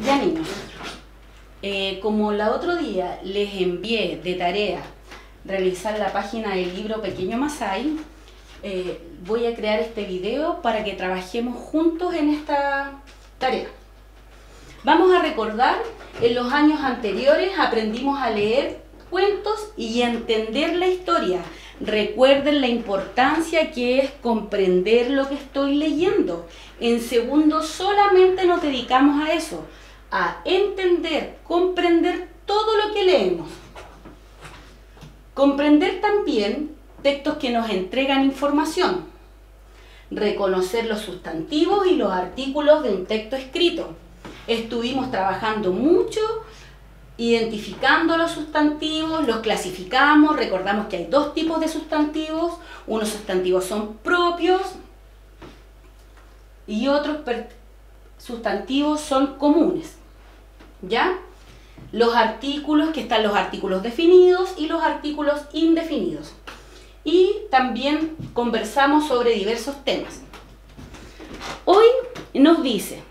Ya niños, como el otro día les envié de tarea realizar la página del libro Pequeño Masái, voy a crear este video para que trabajemos juntos en esta tarea. Vamos a recordar, en los años anteriores aprendimos a leer cuentos y a entender la historia. Recuerden la importancia que es comprender lo que estoy leyendo. En segundo solamente nos dedicamos a eso, a entender, comprender todo lo que leemos. Comprender también textos que nos entregan información. Reconocer los sustantivos y los artículos de un texto escrito. Estuvimos trabajando mucho, identificando los sustantivos, los clasificamos, recordamos que hay dos tipos de sustantivos, unos sustantivos son propios y otros sustantivos son comunes, ¿ya? Los artículos, que están los artículos definidos y los artículos indefinidos. Y también conversamos sobre diversos temas. Hoy nos dice: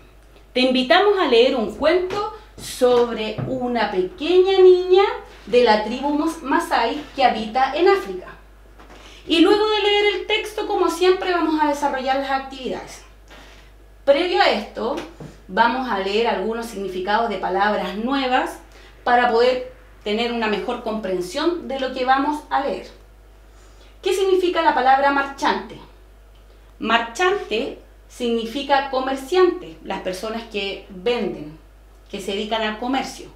te invitamos a leer un cuento sobre una pequeña niña de la tribu Masái que habita en África. Y luego de leer el texto, como siempre, vamos a desarrollar las actividades. Previo a esto, vamos a leer algunos significados de palabras nuevas para poder tener una mejor comprensión de lo que vamos a leer. ¿Qué significa la palabra marchante? Marchante significa comerciante, las personas que venden, que se dedican al comercio.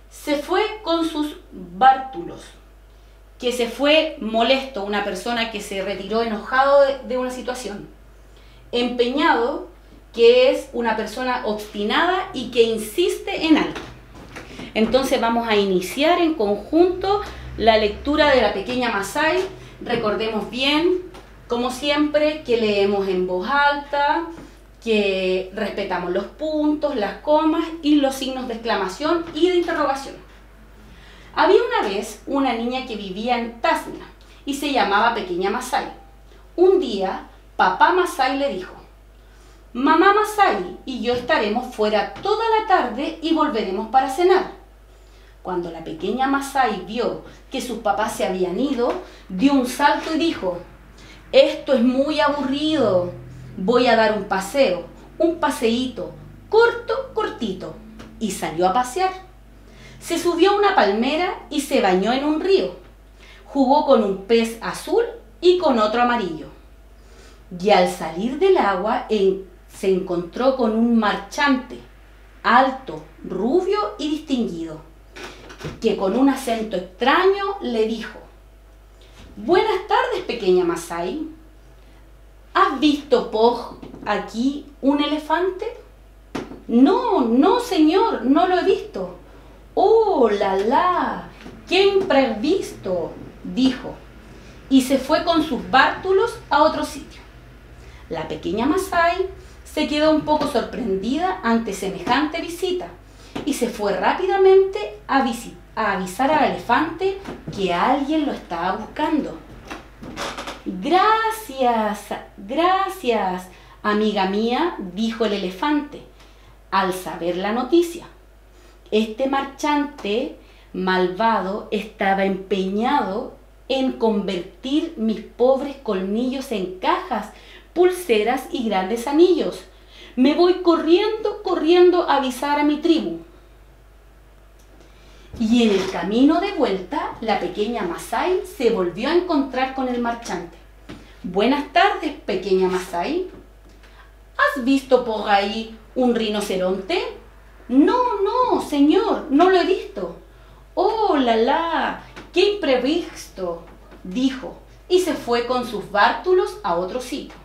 Se fue con sus bártulos, que se fue molesto, una persona que se retiró enojado de una situación. Empeñado, que es una persona obstinada y que insiste en algo. Entonces vamos a iniciar en conjunto la lectura de la Pequeña Masái. Recordemos bien, como siempre, que leemos en voz alta, que respetamos los puntos, las comas y los signos de exclamación y de interrogación. Había una vez una niña que vivía en Tasnia y se llamaba Pequeña Masái. Un día, papá Masái le dijo: mamá Masái y yo estaremos fuera toda la tarde y volveremos para cenar. Cuando la Pequeña Masái vio que sus papás se habían ido, dio un salto y dijo: esto es muy aburrido. Voy a dar un paseo, un paseíto, cortito. Y salió a pasear. Se subió a una palmera y se bañó en un río. Jugó con un pez azul y con otro amarillo. Y al salir del agua se encontró con un marchante, alto, rubio y distinguido, que con un acento extraño le dijo: buenas tardes, Pequeña Masái. ¿Has visto por aquí un elefante? No, señor, no lo he visto. ¡Oh, la! ¡Qué imprevisto!, dijo, y se fue con sus bártulos a otro sitio. La Pequeña Masái se quedó un poco sorprendida ante semejante visita y se fue rápidamente a avisar al elefante que alguien lo estaba buscando. Gracias, amiga mía, dijo el elefante, al saber la noticia. Este marchante malvado estaba empeñado en convertir mis pobres colmillos en cajas, pulseras y grandes anillos. Me voy corriendo a avisar a mi tribu. Y en el camino de vuelta, la Pequeña Masái se volvió a encontrar con el marchante. Buenas tardes, Pequeña Masái. ¿Has visto por ahí un rinoceronte? No, señor, no lo he visto. ¡Oh, la! ¡Qué imprevisto!, dijo, y se fue con sus bártulos a otro sitio.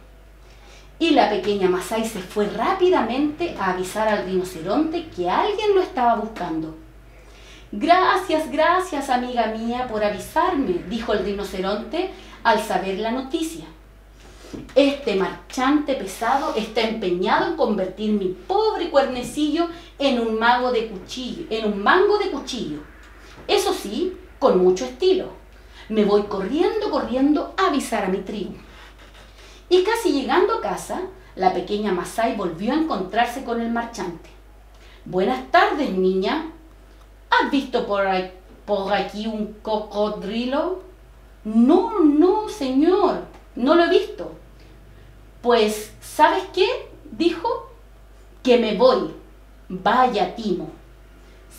Y la Pequeña Masái se fue rápidamente a avisar al rinoceronte que alguien lo estaba buscando. Gracias, amiga mía, por avisarme, dijo el rinoceronte al saber la noticia. Este marchante pesado está empeñado en convertir mi pobre cuernecillo en un mango de cuchillo. Eso sí, con mucho estilo. Me voy corriendo a avisar a mi tribu. Y casi llegando a casa, la Pequeña Masái volvió a encontrarse con el marchante. Buenas tardes, niña. ¿Has visto por aquí un cocodrilo? No, no, señor, no lo he visto. Pues, ¿sabes qué? Dijo, que me voy. Vaya timo.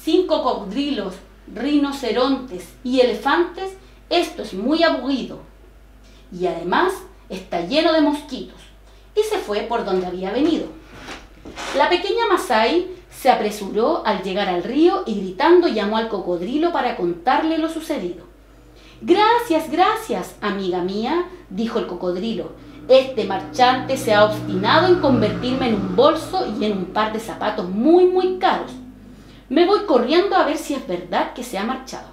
Sin cocodrilos, rinocerontes y elefantes, esto es muy aburrido. Y además está lleno de mosquitos. Y se fue por donde había venido. La pequeña Masai se apresuró al llegar al río y gritando llamó al cocodrilo para contarle lo sucedido. Gracias, gracias, amiga mía, dijo el cocodrilo. Este marchante se ha obstinado en convertirme en un bolso y en un par de zapatos muy, muy caros. Me voy corriendo a ver si es verdad que se ha marchado.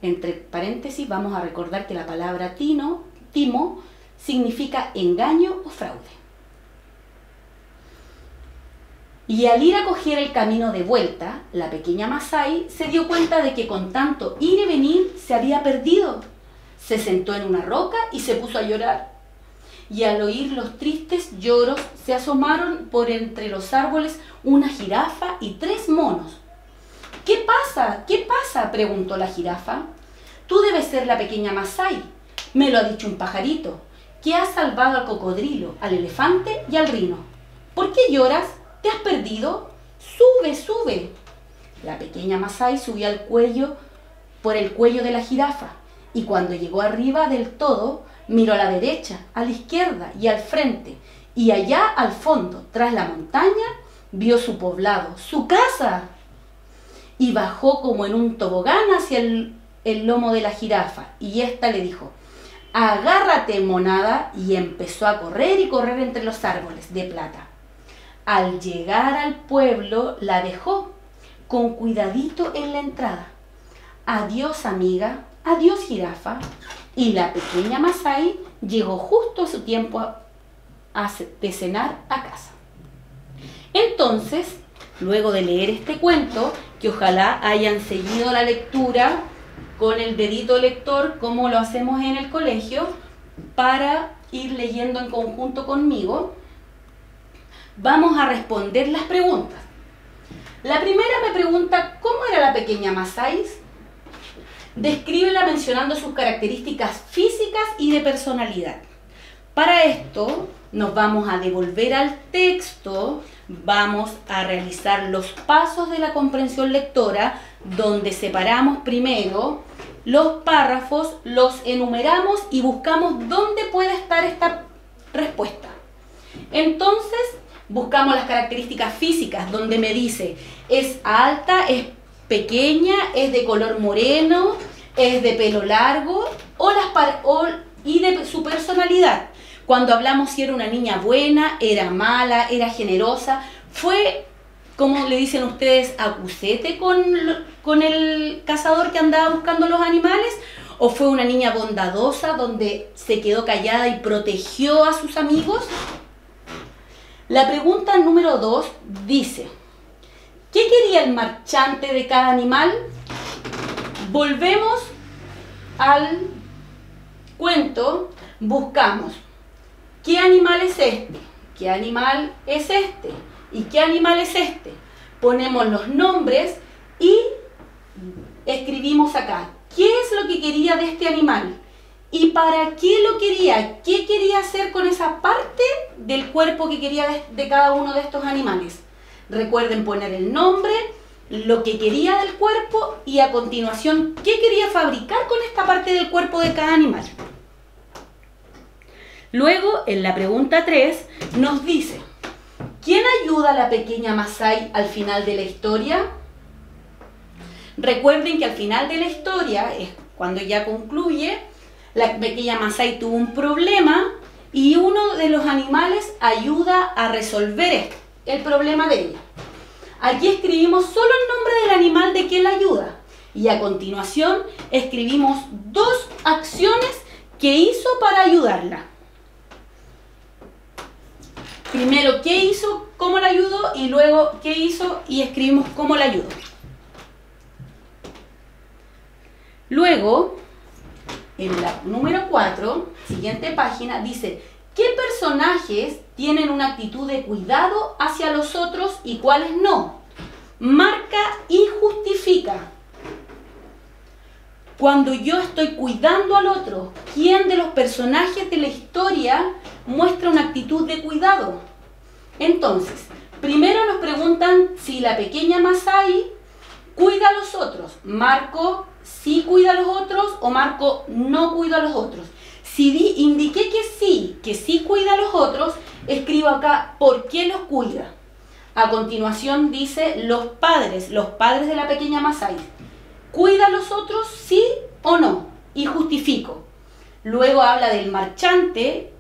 Entre paréntesis vamos a recordar que la palabra timo significa engaño o fraude. Y al ir a coger el camino de vuelta, la pequeña Masai se dio cuenta de que con tanto ir y venir se había perdido. Se sentó en una roca y se puso a llorar. Y al oír los tristes lloros se asomaron por entre los árboles una jirafa y 3 monos. ¿Qué pasa? ¿Qué pasa?, preguntó la jirafa. Tú debes ser la pequeña Masai. Me lo ha dicho un pajarito, que ha salvado al cocodrilo, al elefante y al rino. ¿Por qué lloras? ¿Te has perdido? ¡Sube, sube! La pequeña Masai subió por el cuello de la jirafa, y cuando llegó arriba del todo, miró a la derecha, a la izquierda y al frente, y allá al fondo, tras la montaña, vio su poblado, su casa, y bajó como en un tobogán hacia el lomo de la jirafa, y ésta le dijo, agárrate, monada, y empezó a correr y correr entre los árboles de plata. Al llegar al pueblo, la dejó con cuidadito en la entrada. Adiós, amiga, adiós, jirafa. Y la pequeña Masai llegó justo a su tiempo de cenar a casa. Entonces, luego de leer este cuento, que ojalá hayan seguido la lectura con el dedito lector, como lo hacemos en el colegio, para ir leyendo en conjunto conmigo, vamos a responder las preguntas. La primera me pregunta, ¿cómo era la pequeña Masai? Descríbela mencionando sus características físicas y de personalidad. Para esto nos vamos a devolver al texto, vamos a realizar los pasos de la comprensión lectora, donde separamos primero los párrafos, los enumeramos y buscamos dónde puede estar esta respuesta. Entonces, buscamos las características físicas, donde me dice, es alta, es pequeña, es de color moreno, es de pelo largo, y de su personalidad. Cuando hablamos si era una niña buena, era mala, era generosa, fue, como le dicen ustedes, acusete con el cazador que andaba buscando los animales, o fue una niña bondadosa donde se quedó callada y protegió a sus amigos. La pregunta número 2 dice, ¿qué quería el marchante de cada animal? Volvemos al cuento, buscamos, ¿qué animal es este? ¿Qué animal es este? ¿Y qué animal es este? Ponemos los nombres y escribimos acá, ¿qué es lo que quería de este animal? ¿Y para qué lo quería? ¿Qué quería hacer con esa parte del cuerpo que quería de cada uno de estos animales? Recuerden poner el nombre, lo que quería del cuerpo y a continuación, ¿qué quería fabricar con esta parte del cuerpo de cada animal? Luego, en la pregunta 3, nos dice, ¿quién ayuda a la pequeña Masai al final de la historia? Recuerden que al final de la historia, es cuando ya concluye, la pequeña Masai tuvo un problema y uno de los animales ayuda a resolver el problema de ella. Aquí escribimos solo el nombre del animal de quien la ayuda y a continuación escribimos 2 acciones que hizo para ayudarla. Primero, ¿qué hizo? ¿Cómo la ayudó? Y luego, ¿qué hizo? Y escribimos cómo la ayudó. Luego, en la número 4, siguiente página, dice, ¿Qué personajes tienen una actitud de cuidado hacia los otros y cuáles no? Marca y justifica. Cuando yo estoy cuidando al otro, ¿quién de los personajes de la historia muestra una actitud de cuidado? Entonces, primero nos preguntan si la pequeña Masai cuida a los otros. Marco sí cuida a los otros o Marco no cuida a los otros. Si indiqué que sí cuida a los otros, escribo acá por qué los cuida. A continuación dice los padres de la pequeña Masai. ¿Cuida a los otros sí o no? Y justifico. Luego habla del marchante,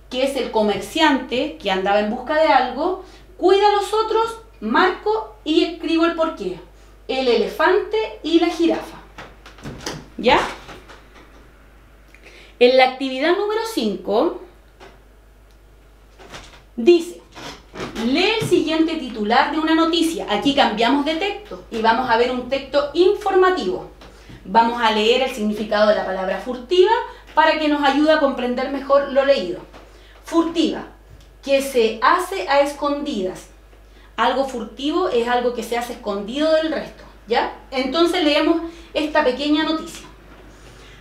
que es el comerciante que andaba en busca de algo. Cuida a los otros, marco y escribo el porqué. El elefante y la jirafa. ¿Ya? En la actividad número 5 dice, lee el siguiente titular de una noticia. Aquí cambiamos de texto y vamos a ver un texto informativo. Vamos a leer el significado de la palabra furtiva para que nos ayude a comprender mejor lo leído. Furtiva, que se hace a escondidas. Algo furtivo es algo que se hace escondido del resto, ¿ya? Entonces leemos esta pequeña noticia.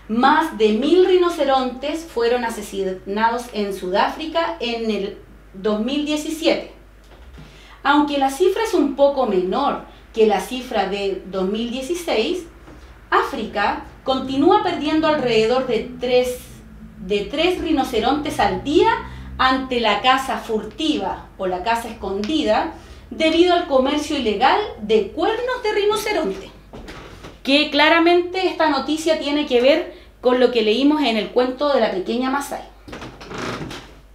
Más de 1000 rinocerontes fueron asesinados en Sudáfrica en el 2017. Aunque la cifra es un poco menor que la cifra de 2016, África continúa perdiendo alrededor de 3 rinocerontes al día ante la caza furtiva o la caza escondida debido al comercio ilegal de cuernos de rinoceronte. Que claramente esta noticia tiene que ver con lo que leímos en el cuento de la pequeña Masai.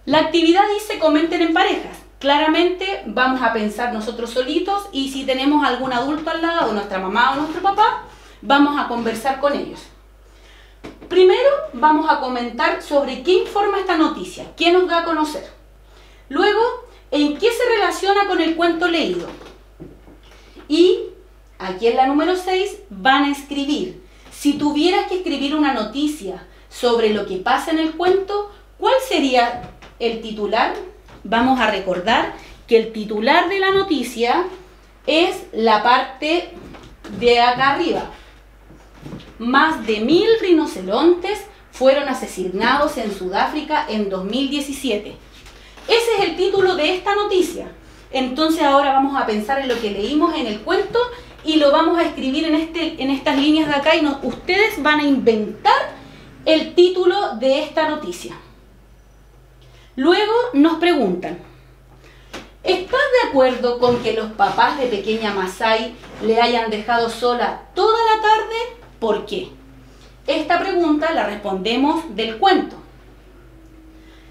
La actividad dice comenten en parejas. Claramente vamos a pensar nosotros solitos y si tenemos algún adulto al lado, nuestra mamá o nuestro papá, vamos a conversar con ellos. Primero vamos a comentar sobre qué informa esta noticia, qué nos da a conocer. Luego, en qué se relaciona con el cuento leído. Y aquí en la número 6 van a escribir. Si tuvieras que escribir una noticia sobre lo que pasa en el cuento, ¿cuál sería el titular? Vamos a recordar que el titular de la noticia es la parte de acá arriba. Más de 1000 rinocerontes fueron asesinados en Sudáfrica en 2017. Ese es el título de esta noticia. Entonces ahora vamos a pensar en lo que leímos en el cuento y lo vamos a escribir en estas líneas de acá y ustedes van a inventar el título de esta noticia. Luego nos preguntan, ¿estás de acuerdo con que los papás de pequeña Masai le hayan dejado sola toda la tarde? ¿Por qué? Esta pregunta la respondemos del cuento.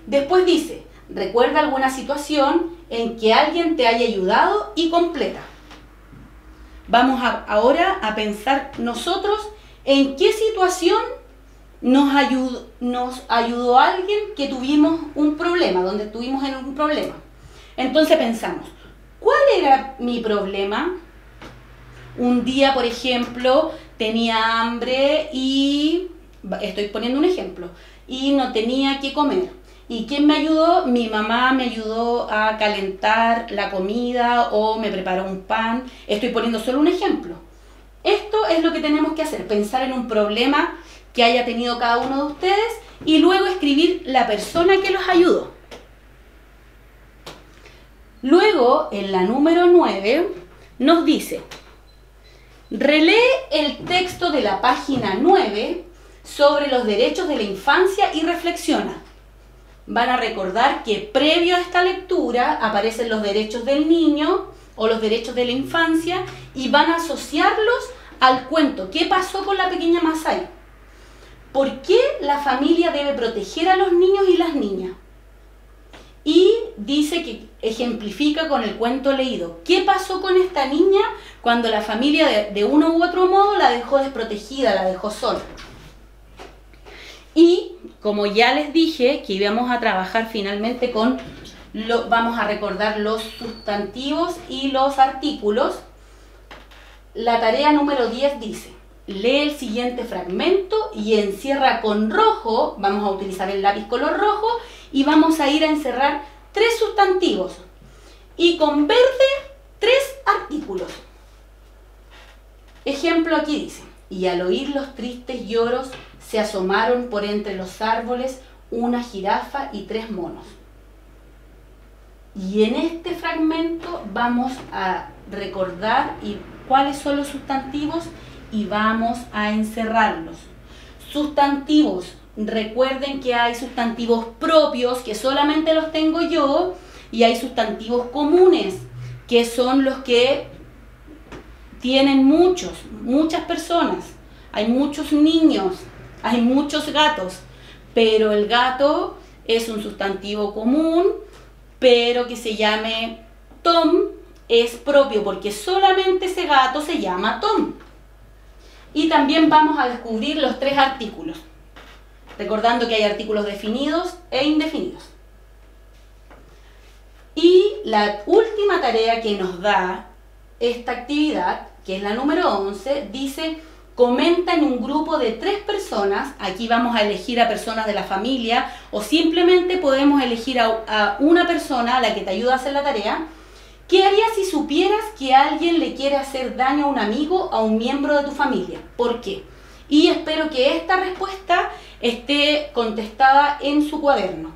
Después dice, recuerda alguna situación en que alguien te haya ayudado y completa. Vamos ahora a pensar nosotros en qué situación nos ayudó alguien que tuvimos un problema, donde estuvimos en un problema. Entonces pensamos, ¿cuál era mi problema? Un día, por ejemplo, tenía hambre y, estoy poniendo un ejemplo, y no tenía que comer. ¿Y quién me ayudó? Mi mamá me ayudó a calentar la comida o me preparó un pan. Estoy poniendo solo un ejemplo. Esto es lo que tenemos que hacer, pensar en un problema que haya tenido cada uno de ustedes y luego escribir la persona que los ayudó. Luego, en la número 9, nos dice, relee el texto de la página 9 sobre los derechos de la infancia y reflexiona. Van a recordar que previo a esta lectura aparecen los derechos del niño o los derechos de la infancia y van a asociarlos al cuento. ¿Qué pasó con la pequeña Masai? ¿Por qué la familia debe proteger a los niños y las niñas? Y dice que ejemplifica con el cuento leído. ¿Qué pasó con esta niña cuando la familia de uno u otro modo la dejó desprotegida, la dejó sola? Y como ya les dije que íbamos a trabajar finalmente vamos a recordar los sustantivos y los artículos, la tarea número 10 dice, lee el siguiente fragmento y encierra con rojo, vamos a utilizar el lápiz color rojo, y vamos a ir a encerrar 3 sustantivos. Y con verde, 3 artículos. Ejemplo aquí dice, y al oír los tristes lloros, se asomaron por entre los árboles una jirafa y 3 monos. Y en este fragmento vamos a recordar cuáles son los sustantivos y vamos a encerrarlos. Sustantivos, recuerden que hay sustantivos propios que solamente los tengo yo y hay sustantivos comunes que son los que tienen muchas personas. Hay muchos niños, hay muchos gatos, pero el gato es un sustantivo común, pero que se llame Tom es propio porque solamente ese gato se llama Tom. Y también vamos a descubrir los 3 artículos, recordando que hay artículos definidos e indefinidos. Y la última tarea que nos da esta actividad, que es la número 11, dice: comenta en un grupo de 3 personas. Aquí vamos a elegir a personas de la familia o simplemente podemos elegir a una persona a la que te ayuda a hacer la tarea. ¿Qué harías si supieras que alguien le quiere hacer daño a un amigo o a un miembro de tu familia? ¿Por qué? Y espero que esta respuesta esté contestada en su cuaderno,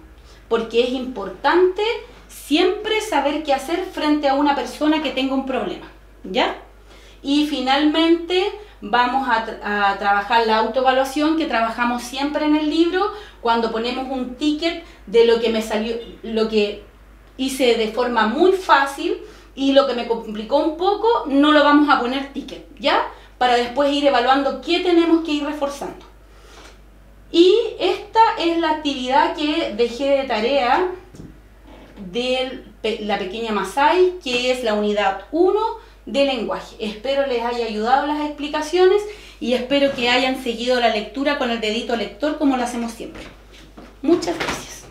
porque es importante siempre saber qué hacer frente a una persona que tenga un problema, ¿ya? Y finalmente vamos a trabajar la autoevaluación que trabajamos siempre en el libro, cuando ponemos un ticket de lo que me salió, lo que hice de forma muy fácil y lo que me complicó un poco, no lo vamos a poner ticket, ¿ya? Para después ir evaluando qué tenemos que ir reforzando. Y esta es la actividad que dejé de tarea de la pequeña Masai, que es la unidad 1 de lenguaje. Espero les haya ayudado las explicaciones y espero que hayan seguido la lectura con el dedito lector como lo hacemos siempre. Muchas gracias.